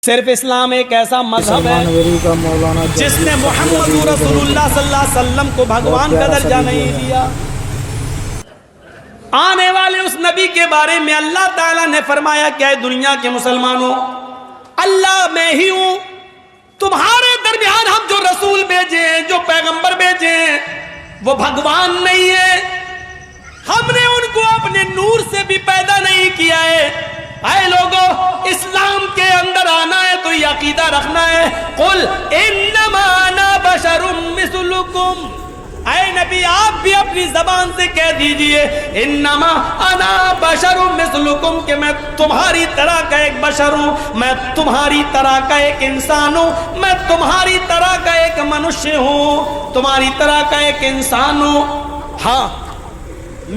صرف اسلام ایک ایسا مذہب ہے جس نے محمد رسول اللہ صلی اللہ علیہ وسلم کو بھگوان کا درجہ نہیں دیا۔ آنے والے اس نبی کے بارے میں اللہ تعالیٰ نے فرمایا کہ اے دنیا کے مسلمانوں، اللہ میں ہی ہوں، تمہارے درمیان ہم جو رسول بھیجے ہیں، جو پیغمبر بھیجے ہیں، وہ بھگوان نہیں ہے، ہم نے ان کو اپنے نور سے بھی پیدا نہیں کیا ہے۔ اے لوگوں، اسلام کے اندر آنا ہے تو یہ عقیدہ رکھنا ہے، قل انما انا بشر مثلکم، اے نبی آپ بھی اپنی زبان سے کہہ دیجئے انما انا بشر مثلکم، کہ میں تمہاری طرح کا ایک بشر ہوں، میں تمہاری طرح کا ایک انسان ہوں، میں تمہاری طرح کا ایک منشیہ ہوں، تمہاری طرح کا ایک انسان ہوں۔ ہاں،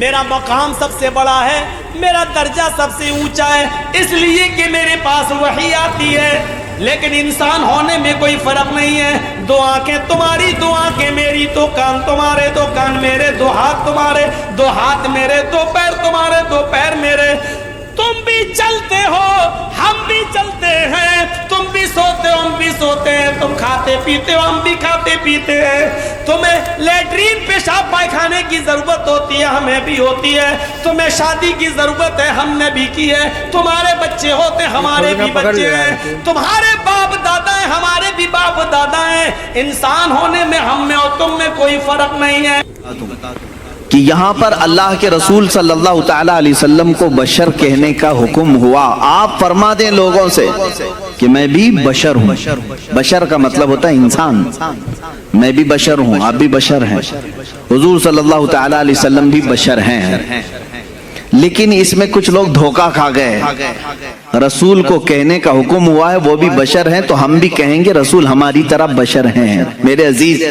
میرا مقام سب سے بڑا ہے، میرا درجہ سب سے اونچا ہے، اس لیے کہ میرے پاس وحی آتی ہے، لیکن انسان ہونے میں کوئی فرق نہیں ہے۔ دو آنکھیں تمہاری، دو آنکھیں میری، دو کان تمہارے، دو کان میرے، دو ہاتھ تمہارے، دو ہاتھ میرے، دو پیر تمہارے، دو پیر میرے، تم بھی چلتے ہو، ہم بھی چلتے ہیں، تم بھی سوتے ہو، ہم بھی سوتے ہیں، تم کھاتے پیتے ہو، ہم بھی کھاتے پیتے ہیں، تمہیں لیٹرین پیشاب پائخانے کی ضرورت ہوتی ہے، ہمیں بھی ہوتی ہے، تمہیں شادی کی ضرورت ہے، ہم نے بھی کی ہے، تمہارے بچے ہوتے ہمارے بھی بچے ہیں، تمہارے باپ دادا ہیں ہمارے بھی باپ دادا ہیں، انسان ہونے میں ہم میں اور تم میں کوئی فرق نہیں ہے۔ کہ یہاں پر اللہ کے رسول صلی اللہ تعالیٰ علیہ وسلم کو بشر کہنے کا حکم ہوا۔ آپ فرما دیں لوگوں سے کہ میں بھی بشر ہوں۔ بشر کا مطلب ہوتا ہے انسان، میں بھی بشر ہوں، آپ بھی بشر ہیں، حضور صلی اللہ تعالیٰ علیہ وسلم بھی بشر ہیں۔ لیکن اس میں کچھ لوگ دھوکہ کھا گئے، رسول کو کہنے کا حکم ہوا ہے، وہ بھی بشر ہیں تو ہم بھی کہیں گے رسول ہماری طرح بشر ہیں۔ میرے عزیز،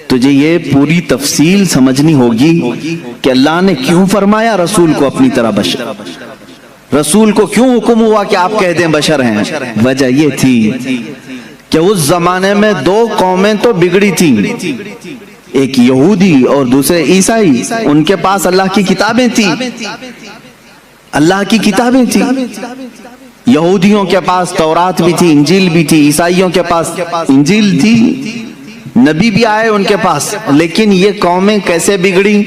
تجھے یہ پوری تفصیل سمجھنی ہوگی کہ اللہ نے کیوں فرمایا رسول کو اپنی طرح بشر، رسول کو کیوں حکم ہوا کہ آپ کہہ دیں بشر ہیں۔ وجہ یہ تھی کہ اس زمانے میں دو قومیں تو بگڑی تھیں، ایک یہودی اور دوسرے عیسائی، ان کے پاس اللہ کی کتابیں تھیں، اللہ کی کتابیں تھیں، یہودیوں کے پاس تورات بھی تھی، انجیل بھی تھی، عیسائیوں کے پاس انجیل تھی، نبی بھی آئے ان کے پاس۔ لیکن یہ قومیں کیسے بگڑی؟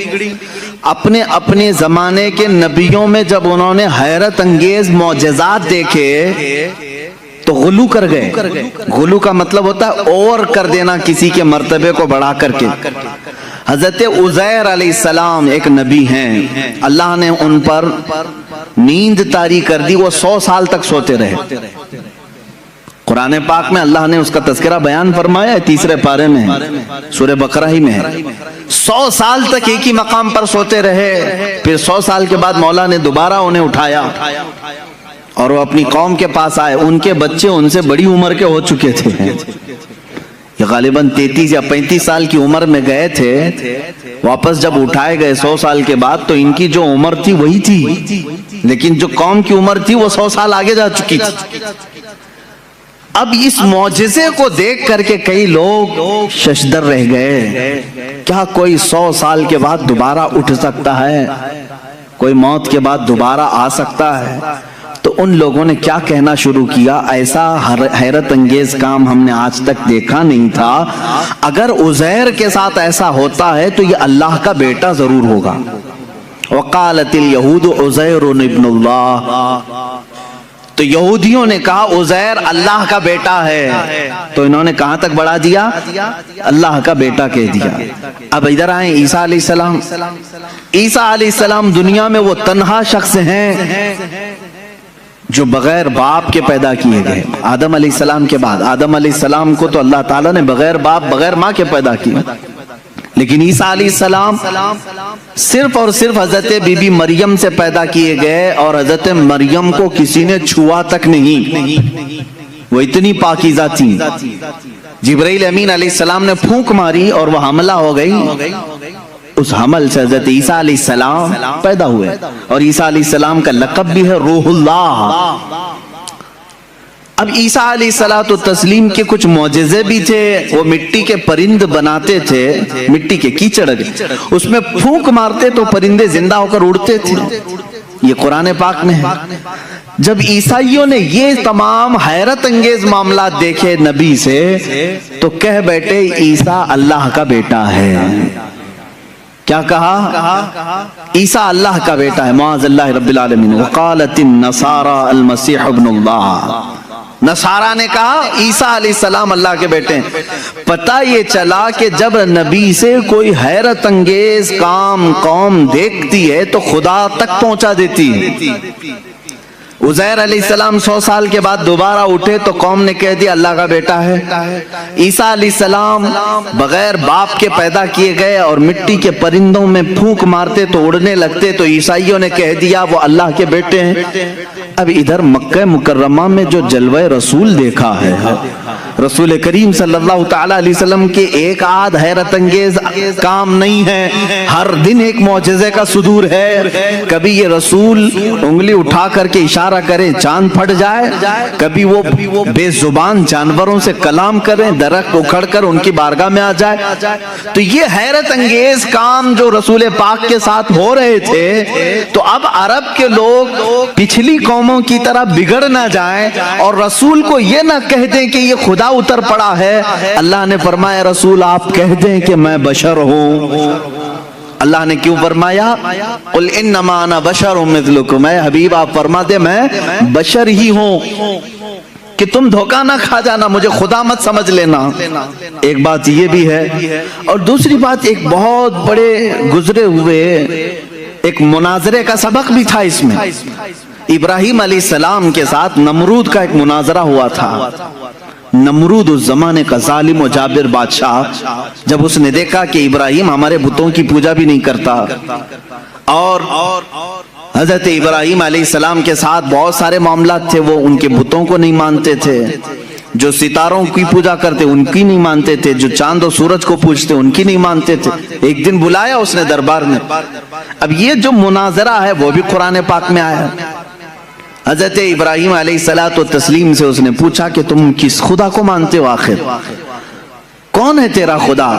اپنے اپنے زمانے کے نبیوں میں جب انہوں نے حیرت انگیز معجزات دیکھے تو غلو کر گئے۔ غلو کا مطلب ہوتا ہے اور کر دینا کسی کے مرتبے کو بڑھا کر کے۔ حضرت عزیر علیہ السلام ایک نبی ہیں، اللہ نے ان پر نیند طاری کر دی، وہ 100 سال تک سوتے رہے۔ قرآن پاک میں اللہ نے اس کا تذکرہ بیان فرمایا ہے، 3 پارے میں، سورہ بقرہ ہی میں ہے۔ 100 سال تک ایک ہی مقام پر سوتے رہے، پھر 100 سال کے بعد مولا نے دوبارہ انہیں اٹھایا اور وہ اپنی قوم کے پاس آئے۔ ان کے بچے ان سے بڑی عمر کے ہو چکے تھے، یہ غالباً 33 یا 35 سال کی عمر میں گئے تھے، واپس جب اٹھائے گئے 100 سال کے بعد تو ان کی جو عمر تھی وہی تھی، لیکن جو قوم کی عمر تھی وہ 100 سال آگے جا چکی تھی۔ اب اس معجزے کو دیکھ کر کے کئی لوگ ششدر رہ گئے، کیا کوئی 100 سال کے بعد دوبارہ اٹھ سکتا ہے؟ کوئی موت کے بعد دوبارہ آ سکتا ہے؟ تو ان لوگوں نے کیا کہنا شروع کیا، ایسا حیرت انگیز کام ہم نے آج تک دیکھا نہیں تھا، اگر عزیر کے ساتھ ایسا ہوتا ہے تو یہ اللہ کا بیٹا ضرور ہوگا۔ وقالت الیہود عزیر ابن اللہ، تو یہودیوں نے کہا عزیر اللہ کا بیٹا ہے، تو انہوں نے کہاں تک بڑھا دیا، اللہ کا بیٹا کہہ دیا۔ اب ادھر آئیں عیسیٰ علیہ السلام۔ عیسیٰ علیہ السلام دنیا میں وہ تنہا شخص ہیں جو بغیر باپ کے پیدا کیے گئے۔ آدم علیہ السلام کے بعد، آدم علیہ السلام کو تو اللہ تعالیٰ نے بغیر باپ بغیر ماں کے پیدا کیا، لیکن عیسیٰ علیہ السلام صرف اور صرف حضرت بی بی مریم سے پیدا کیے گئے، اور حضرت مریم کو کسی نے چھوا تک نہیں، وہ اتنی پاکیزہ تھیں۔ جبرائیل امین علیہ السلام نے پھونک ماری اور وہ حملہ ہو گئی، اس حمل سے حضرت عیسیٰ علیہ السلام پیدا ہوئے، اور عیسیٰ علیہ السلام کا لقب بھی ہے روح اللہ۔ اب عیسیٰ علیہ الصلوۃ والتسلیم کے کچھ معجزے بھی تھے. وہ مٹی کے پرند بناتے تھے, مٹی کے کیچڑ اس میں پھونک مارتے تو پرندے زندہ ہو کر اڑتے تھے. یہ قرآن پاک میں ہے. جب عیسائیوں نے یہ تمام حیرت انگیز معاملات دیکھے نبی سے تو کہہ بیٹھے عیسیٰ اللہ کا بیٹا ہے. کیا کہا؟ عیسیٰ اللہ کا بیٹا ہے. معاذ اللہ رب العالمین. وقالت النصارى المسیح ابن اللہ. نصارہ نے کہا عیسیٰ علیہ السلام اللہ کے بیٹے ہیں. پتہ یہ چلا کہ جب نبی سے کوئی حیرت انگیز کام قوم دیکھتی ہے تو خدا تک پہنچا دیتی ہے. عزیر علیہ السلام 100 سال کے بعد دوبارہ اٹھے تو قوم نے کہہ دیا اللہ کا بیٹا ہے. عیسیٰ علیہ السلام بغیر باپ کے پیدا کیے گئے اور مٹی کے پرندوں میں پھونک مارتے تو اڑنے لگتے تو عیسائیوں نے کہہ دیا وہ اللہ کے بیٹے ہیں. اب ادھر مکہ مکرمہ میں جو جلوہ رسول دیکھا ہے, رسول کریم صلی اللہ تعالی علیہ وسلم کے ایک آدھ حیرت انگیز کام نہیں ہے, ہر دن ایک معجزے کا صدور ہے. کبھی یہ رسول انگلی اٹھا کر کے اشارہ کریں چاند پھٹ جائے, کبھی وہ بے زبان جانوروں سے کلام کریں درخت اکھڑ کر ان کی بارگاہ میں آ جائے. تو یہ حیرت انگیز کام جو رسول پاک کے ساتھ ہو رہے تھے تو اب عرب کے لوگ پچھلی قوموں کی طرح بگڑ نہ جائیں اور رسول کو یہ نہ کہہ دیں کہ یہ خدا اتر پڑا ہے. اللہ نے فرمایا رسول آپ کہہ دیں کہ میں بشر ہوں. اللہ نے کیوں فرمایا قل انما انا بشر مثلکم. اے حبیب آپ فرما دے میں بشر ہی ہوں کہ تم دھوکہ نہ کھا جانا, مجھے خدا مت سمجھ لینا. ایک بات یہ بھی ہے. اور دوسری بات ایک بہت بڑے گزرے ہوئے ایک مناظرے کا سبق بھی تھا اس میں. ابراہیم علیہ السلام کے ساتھ نمرود کا ایک مناظرہ ہوا تھا. نمرود اس زمانے کا ظالم و جابر بادشاہ, جب اس نے دیکھا کہ ابراہیم ہمارے بتوں کی پوجا بھی نہیں کرتا اور حضرت ابراہیم علیہ السلام کے ساتھ بہت سارے معاملات تھے, وہ ان کے بتوں کو نہیں مانتے تھے, جو ستاروں کی پوجا کرتے ان کی نہیں مانتے تھے, جو چاند و سورج کو پوجتے ان کی نہیں مانتے تھے. ایک دن بلایا اس نے دربار میں. اب یہ جو مناظرہ ہے وہ بھی قرآن پاک میں آیا. حضرت ابراہیم علیہ الصلوۃ والتسلیم سے اس نے پوچھا کہ تم کس خدا کو مانتے ہو, آخر کون ہے تیرا خدا؟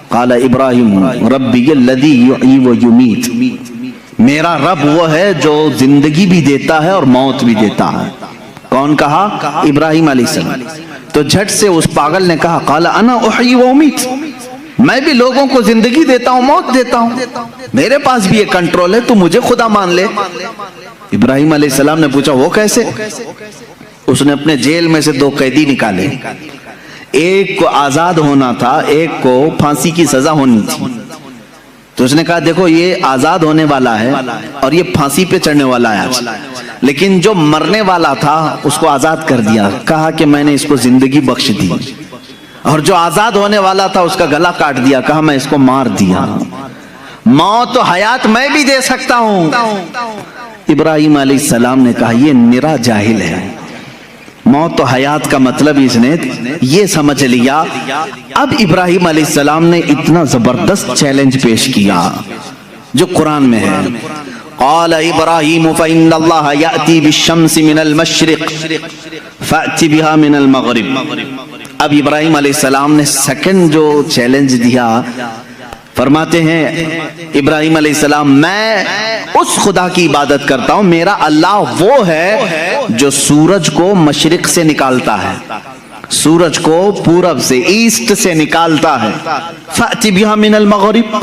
قال ابراہیم ربی الذی یحیی و یمیت. میرا رب وہ ہے جو زندگی بھی دیتا ہے اور موت بھی دیتا ہے. کون کہا؟ ابراہیم علیہ السلام. تو جھٹ سے اس پاگل نے کہا قال انا احیی و امیت. میں بھی لوگوں کو زندگی دیتا ہوں موت دیتا ہوں, میرے پاس بھی یہ کنٹرول ہے, تو مجھے خدا مان لے. ابراہیم علیہ السلام نے پوچھا وہ کیسے؟ اس نے اپنے جیل میں سے 2 قیدی نکالے. ایک کو آزاد ہونا تھا, ایک کو پھانسی کی سزا ہونی تھی. تو اس نے کہا دیکھو یہ آزاد ہونے والا ہے اور یہ پھانسی پہ چڑھنے والا ہے, لیکن جو مرنے والا تھا اس کو آزاد کر دیا, کہا کہ میں نے اس کو زندگی بخش دی. اور جو آزاد ہونے والا تھا اس کا گلا کاٹ دیا, کہا میں اس کو مار دیا. موت و حیات میں بھی دے سکتا ہوں. ابراہیم علیہ السلام نے کہا یہ نرا جاہل ہے. موت و حیات کا مطلب اس نے یہ سمجھ لیا. اب ابراہیم علیہ السلام نے اتنا زبردست چیلنج پیش کیا جو قرآن میں ہے. قال ابراہیم فإن اللہ یأتی بالشمس من المشرق فأتی بها من المغرب. اب ابراہیم علیہ السلام نے سیکنڈ جو چیلنج دیا, فرماتے ہیں ابراہیم علیہ السلام میں اس خدا کی عبادت کرتا ہوں, میرا اللہ وہ ہے جو سورج کو مشرق سے نکالتا ہے, سورج کو پورب سے ایسٹ سے نکالتا ہے. فأتی بها من المغرب.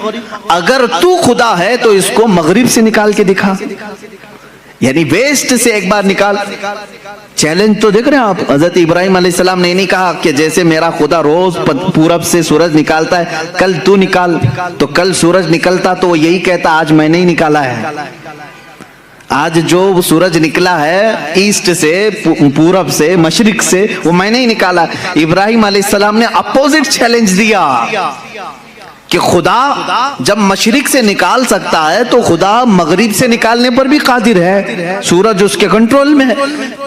اگر تو خدا ہے تو اس کو مغرب سے نکال کے دکھا, یعنی ویسٹ سے ایک بار نکال. چیلنج تو دیکھ رہے ہیں آپ. حضرت ابراہیم علیہ السلام نے نہیں کہا کہ جیسے میرا خدا روز پورب سے سورج نکالتا ہے کل تو نکال, تو کل سورج نکلتا تو وہ یہی کہتا آج میں نے نکالا ہے. آج جو سورج نکلا ہے ایسٹ سے, پورب سے, مشرق سے, وہ میں نے ہی نکالا. ابراہیم علیہ السلام نے اپوزٹ چیلنج دیا کہ خدا جب مشرق سے نکال سکتا ہے تو خدا مغرب سے نکالنے پر بھی قادر ہے, سورج اس کے کنٹرول میں ہے.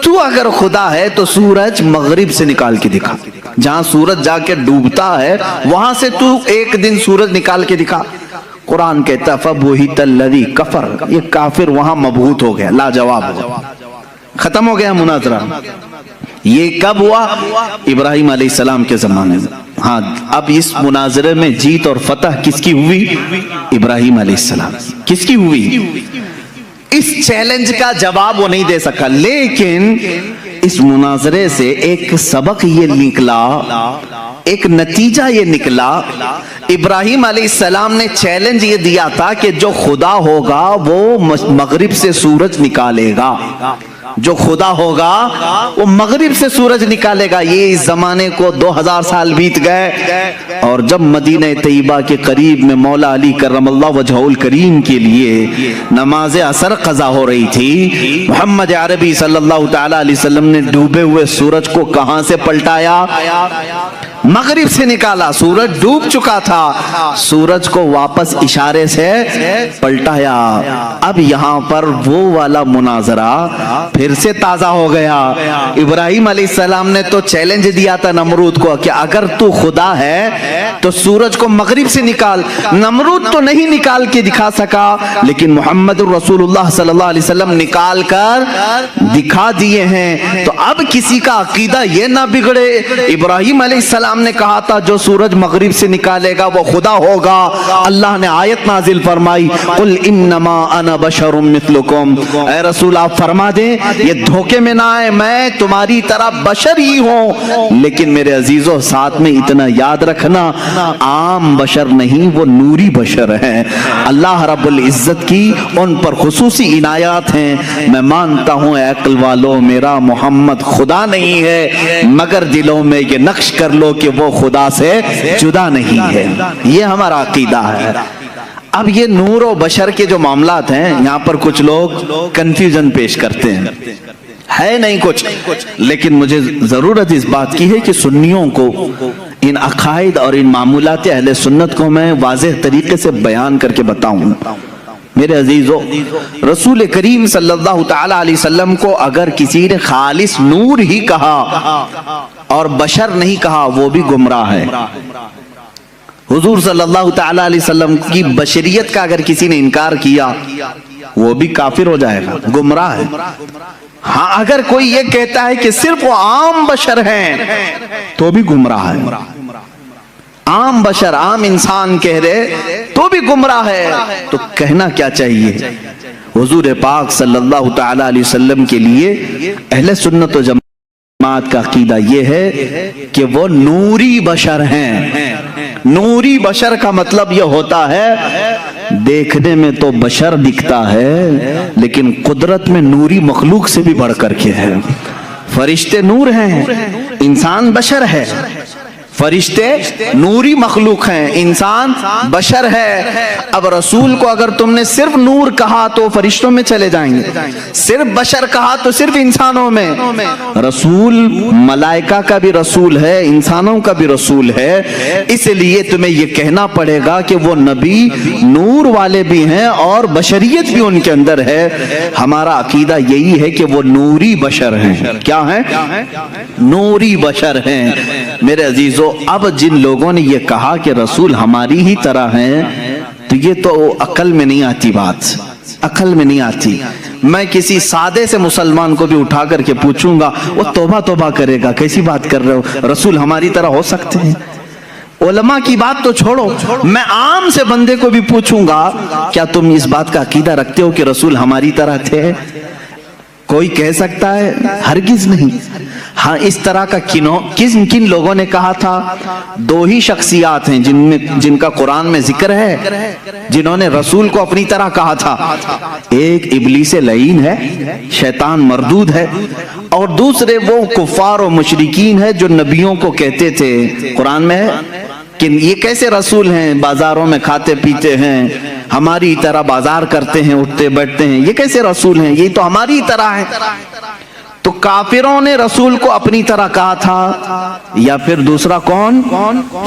تو اگر خدا ہے تو سورج مغرب سے نکال کے دکھا, جہاں سورج جا کے ڈوبتا ہے وہاں سے تو ایک دن سورج نکال کے دکھا. قرآن کہتا فَبُهِتَ الَّذِي كَفَرَ. یہ کافر وہاں مبہوت ہو گیا, لاجواب ہو گیا, ختم ہو گیا مناظرہ. یہ کب ہوا؟ ابراہیم علیہ السلام کے زمانے میں. ہاں اب اس مناظرے میں جیت اور فتح کس کی ہوئی؟ ابراہیم علیہ السلام. کس کی ہوئی؟ اس چیلنج کا جواب وہ نہیں دے سکا، لیکن اس مناظرے سے ایک سبق یہ نکلا، ایک نتیجہ یہ نکلا. ابراہیم علیہ السلام نے چیلنج یہ دیا تھا کہ جو خدا ہوگا وہ مغرب سے سورج نکالے گا. جو خدا ہوگا وہ مغرب سے سورج نکالے گا. یہ اس زمانے کو 2000 سال بیت گئے، اور جب مدینہ طیبہ کے قریب میں مولا علی کرم اللہ وجہہ الکریم کے لیے نماز عصر قضا ہو رہی تھی، محمد عربی صلی اللہ تعالی علیہ وسلم نے ڈوبے ہوئے سورج کو کہاں سے پلٹایا؟ مغرب سے نکالا. سورج ڈوب چکا تھا، سورج کو واپس اشارے سے پلٹایا. اب یہاں پر وہ والا مناظرہ پھر سے تازہ ہو گیا. ابراہیم علیہ السلام نے تو چیلنج دیا تھا نمرود کو کہ اگر تو خدا ہے تو سورج کو مغرب سے نکال. نمرود تو نہیں نکال کے دکھا سکا، لیکن محمد رسول اللہ صلی اللہ علیہ وسلم نکال کر دکھا دیے ہیں. تو اب کسی کا عقیدہ یہ نہ بگڑے. ابراہیم علیہ السلام نے کہا تھا جو سورج مغرب سے نکالے گا وہ خدا ہوگا. اللہ نے آیت نازل فرمائی، قل انما انا بشر مثلکم. اے رسول آپ فرما دیں یہ دھوکے میں نہ آئے، میں تمہاری طرح بشر ہی ہوں. لیکن میرے عزیزوں ساتھ میں اتنا یاد رکھنا، عام بشر نہیں، وہ نوری بشر ہیں. اللہ رب العزت کی ان پر خصوصی عنایات ہیں. میں مانتا ہوں اے عقل والو میرا محمد خدا نہیں ہے، مگر دلوں میں یہ نقش کر لو کہ وہ خدا سے جدا نہیں ہے. یہ ہمارا عقیدہ ہے. اب یہ نور و بشر کے جو معاملات ہیں یہاں پر کچھ لوگ کنفیوژن پیش کرتے ہیں، ہے نہیں کچھ، لیکن مجھے ضرورت اس بات کی ہے کہ سنیوں کو ان عقائد اور ان معمولات اہل سنت کو میں واضح طریقے سے بیان کر کے بتاؤں. میرے عزیزو، رسول کریم صلی اللہ تعالی علیہ وسلم کو اگر کسی نے خالص نور ہی کہا اور بشر نہیں کہا وہ بھی گمراہ ہے. حضور صلی اللہ تعالی علیہ وسلم کی بشریت کا اگر کسی نے انکار کیا وہ بھی کافر ہو جائے گا، گمراہ ہے. ہاں اگر کوئی یہ کہتا ہے کہ صرف وہ عام بشر ہیں تو بھی گمراہ ہے. عام بشر، عام انسان کہہ رہے تو بھی گمراہ ہے. تو کہنا کیا چاہیے؟ حضور پاک صلی اللہ تعالی علیہ وسلم کے لیے اہل سنت و جماعت کا عقیدہ یہ ہے کہ وہ نوری بشر ہیں. نوری بشر کا مطلب یہ ہوتا ہے دیکھنے میں تو بشر دکھتا ہے لیکن قدرت میں نوری مخلوق سے بھی بڑھ کر کے ہے. فرشتے نور ہیں، انسان بشر ہے. فرشتے نوری مخلوق ہیں، انسان بشر ہے. اب رسول کو اگر تم نے صرف نور کہا تو فرشتوں میں چلے جائیں گے، صرف بشر کہا تو صرف انسانوں میں. رسول ملائکہ کا بھی رسول ہے، انسانوں کا بھی رسول ہے. اس لیے تمہیں یہ کہنا پڑے گا کہ وہ نبی نور والے بھی ہیں اور بشریت بھی ان کے اندر ہے. ہمارا عقیدہ یہی ہے کہ وہ نوری بشر ہیں. کیا ہیں؟ نوری بشر ہیں. میرے عزیزو، اب جن لوگوں نے یہ کہا کہ رسول ہماری ہی طرح ہیں تو یہ تو عقل میں نہیں آتی بات، عقل میں نہیں آتی. میں کسی سادے سے مسلمان کو بھی اٹھا کر کے پوچھوں گا وہ توبہ توبہ کرے گا، کیسی بات کر رہے ہو، رسول ہماری طرح ہو سکتے ہیں؟ علماء کی بات تو چھوڑو، میں عام سے بندے کو بھی پوچھوں گا کیا تم اس بات کا عقیدہ رکھتے ہو کہ رسول ہماری طرح تھے؟ کوئی کہہ سکتا ہے؟ ہرگز نہیں. ہاں اس طرح کا کن لوگوں نے کہا تھا؟ دو ہی شخصیات ہیں جن کا قرآن میں ذکر ہے جنہوں نے رسول کو اپنی طرح کہا تھا. ایک ابلیس لعین ہے، شیطان مردود ہے، اور دوسرے وہ کفار و مشرکین ہے جو نبیوں کو کہتے تھے، قرآن میں ہے کہ یہ کیسے رسول ہیں، بازاروں میں کھاتے پیتے ہیں، ہماری طرح بازار کرتے ہیں، اٹھتے بیٹھتے ہیں، یہ کیسے رسول ہیں، یہ تو ہماری طرح ہے. تو کافروں نے رسول کو اپنی طرح کہا تھا یا پھر دوسرا کون؟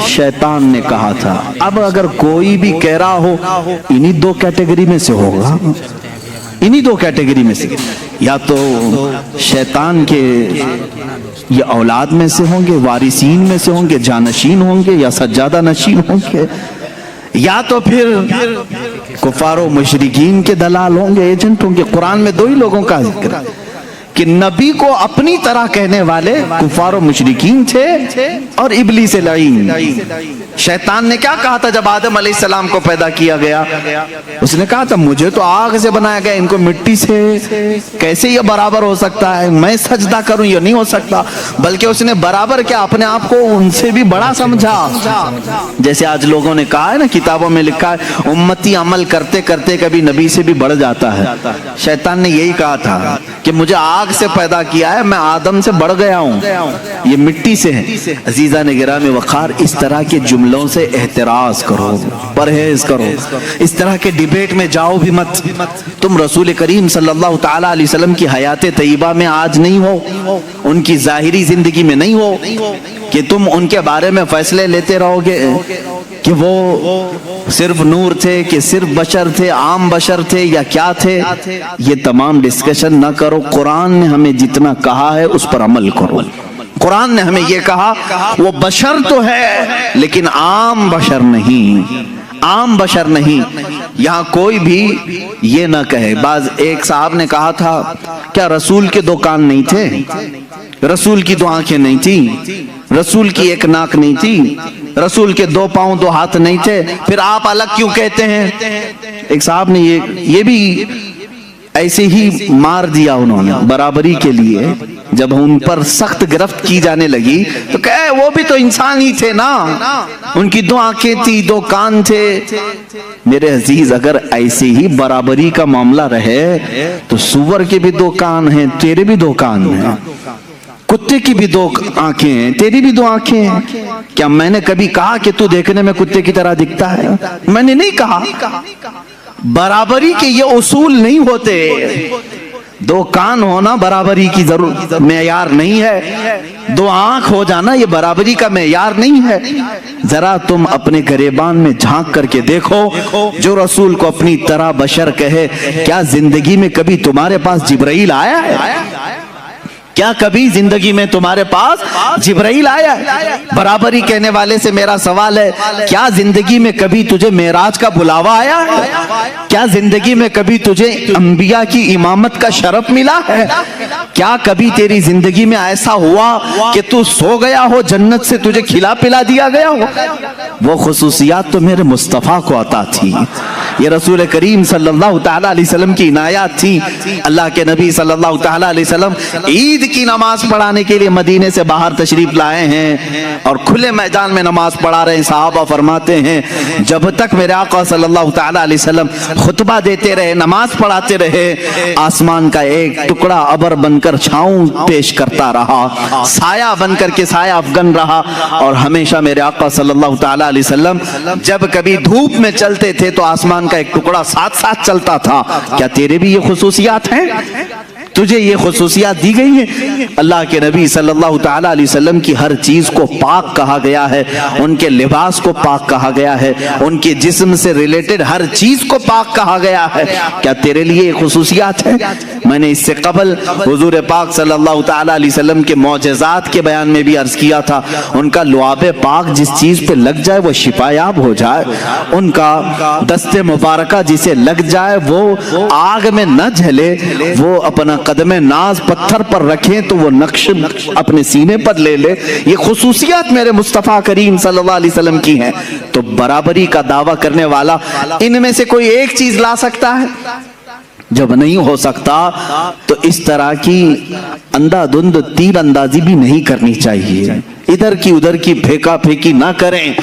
شیطان نے کہا تھا. اب اگر کوئی بھی کہہ رہا ہو انہی دو کیٹیگری میں سے ہوگا، انہی دو کیٹیگری میں سے، یا تو شیطان کے یہ اولاد میں سے ہوں گے، وارثین میں سے ہوں گے، جانشین ہوں گے، یا سجادہ نشین ہوں گے، یا تو پھر کفار و مشرکین کے دلال ہوں گے، ایجنٹ ہوں گے. قرآن میں دو ہی لوگوں کا ذکر ہے. کہ نبی کو اپنی طرح کہنے والے کفار و مشرکین تھے اور ابلیس لعین. شیطان نے کیا کہا تھا جب آدم علیہ السلام کو پیدا کیا گیا؟ اس نے کہا تھا مجھے تو آگ سے بنایا گیا, ان کو مٹی سے, کیسے یہ برابر ہو سکتا ہے, میں سجدہ کروں یہ نہیں ہو سکتا. بلکہ اس نے برابر کیا, اپنے آپ کو ان سے بھی بڑا سمجھا. جیسے آج لوگوں نے کہا ہے نا, کتابوں میں لکھا ہے امتی عمل کرتے کرتے کبھی نبی سے بھی بڑھ جاتا ہے. شیطان نے یہی کہا تھا کہ مجھے آگ سے پیدا کیا ہے, میں آدم سے بڑھ گیا ہوں, یہ مٹی سے ہے. عزیزان گرامی وقار, اس طرح کے جملوں سے احتراز کرو, پرہیز کرو. اس طرح کے ڈیبیٹ میں جاؤ بھی مت. تم رسول کریم صلی اللہ تعالی علیہ وسلم کی حیات طیبہ میں آج نہیں ہو, ان کی ظاہری زندگی میں نہیں ہو کہ تم ان کے بارے میں فیصلے لیتے رہو گے کہ وہ صرف نور تھے, کہ صرف بشر تھے, عام بشر تھے یا کیا تھے. یہ تمام ڈسکشن نہ کرو. قرآن نے ہمیں جتنا کہا ہے اس پر عمل کرو. قرآن نے ہمیں یہ کہا وہ بشر تو ہے لیکن عام بشر نہیں, عام بشر نہیں. یہاں کوئی بھی یہ نہ کہے. ایک صاحب نے کہا تھا کیا رسول کے دو کان نہیں تھے, رسول کی دو آنکھیں نہیں تھی, رسول کی ایک ناک نہیں تھی, رسول کے دو پاؤں دو ہاتھ نہیں تھے, پھر آپ الگ کیوں کہتے ہیں؟ ایک صاحب نے یہ بھی ایسے ہی مار دیا انہوں نے برابری کے لیے. جب ان پر سخت گرفت کی جانے لگی تو کہے وہ بھی تو انسان ہی تھے نا, ان کی دو آنکھیں تھی, دو کان تھے. میرے عزیز, اگر ایسے ہی برابری کا معاملہ رہے تو سور کے بھی دو کان ہیں, تیرے بھی دو کان ہیں, کتے کی بھی دو آنکھیں ہیں, تیری بھی دو آنکھیں ہیں. کیا میں نے کبھی کہا کہ تو دیکھنے میں کتے کی طرح دکھتا ہے؟ میں نے نہیں کہا. برابری کے یہ اصول نہیں ہوتے. دو کان ہونا برابری کی ضرورت معیار نہیں ہے, دو آنکھ ہو جانا یہ برابری کا معیار نہیں ہے. ذرا تم اپنے گریبان میں جھانک کر کے دیکھو, جو رسول کو اپنی طرح بشر کہے, کیا زندگی میں کبھی تمہارے پاس جبرائیل آیا ہے؟ کیا کبھی زندگی میں تمہارے پاس جبرائیل آیا ہے؟ برابری کہنے والے سے میرا سوال ہے, کیا زندگی میں کبھی تجھے معراج کا بلاوا آیا ہے؟ کیا زندگی میں کبھی تجھے انبیاء کی امامت کا شرف ملا ہے؟ کیا کبھی تیری زندگی میں ایسا ہوا کہ تو سو گیا ہو, جنت سے تجھے کھلا پلا دیا گیا ہو؟ وہ خصوصیات تو میرے مصطفیٰ کو عطا تھی. یہ رسول کریم صلی اللہ تعالی علیہ وسلم کی عنایات تھی. اللہ کے نبی صلی اللہ تعالی علیہ وسلم عید کی نماز پڑھانے کے لیے مدینے سے باہر تشریف لائے ہیں اور کھلے میدان میں نماز پڑھا رہے ہیں. صحابہ فرماتے ہیں جب تک میرے آقا صلی اللہ تعالی علیہ وسلم خطبہ دیتے رہے, نماز پڑھاتے رہے, آسمان کا ایک ٹکڑا ابر بن کر چھاؤں پیش کرتا رہا, سایہ بن کر کے سایہ افغن رہا. اور ہمیشہ میرے آقا صلی اللہ تعالی علیہ وسلم جب کبھی دھوپ میں چلتے تھے تو آسمان کا ایک ٹکڑا ساتھ ساتھ چلتا تھا. کیا تیرے بھی یہ خصوصیات ہیں؟ تجھے یہ خصوصیات دی گئی ہیں؟ اللہ کے نبی صلی اللہ تعالی علیہ وسلم کی ہر چیز کو پاک کہا گیا ہے, ان کے لباس کو پاک کہا گیا ہے, ان کے جسم سے ریلیٹڈ ہر چیز کو پاک کہا گیا ہے. کیا تیرے لیے یہ خصوصیات ہیں؟ میں نے اس سے قبل حضور پاک صلی اللہ تعالی علیہ وسلم کے معجزات کے بیان میں بھی عرض کیا تھا, ان کا لعاب پاک جس چیز پہ لگ جائے وہ شفا یاب ہو جائے, ان کا دست مبارکہ جسے لگ جائے وہ آگ میں نہ جھلے, وہ اپنا قدم ناز پتھر پر رکھیں تو وہ نقش اپنے سینے پر لے لے. یہ خصوصیات میرے مصطفیٰ کریم صلی اللہ علیہ وسلم کی ہیں. تو برابری کا دعویٰ کرنے والا ان میں سے کوئی ایک چیز لا سکتا ہے؟ جب نہیں ہو سکتا تو اس طرح کی اندھا دھند تیر اندازی بھی نہیں کرنی چاہیے. ادھر کی ادھر کی پھینکا پھینکی نہ کریں.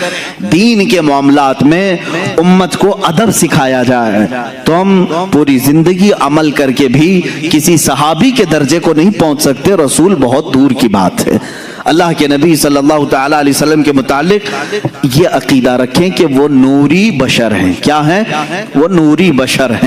دین کے معاملات میں امت کو ادب سکھایا جائے. تو ہم پوری زندگی عمل کر کے بھی کسی صحابی کے درجے کو نہیں پہنچ سکتے, رسول بہت دور کی بات ہے. اللہ کے نبی صلی اللہ تعالی علیہ وسلم کے متعلق یہ عقیدہ رکھیں کہ وہ نوری بشر ہیں. کیا ہیں؟ وہ نوری بشر ہیں.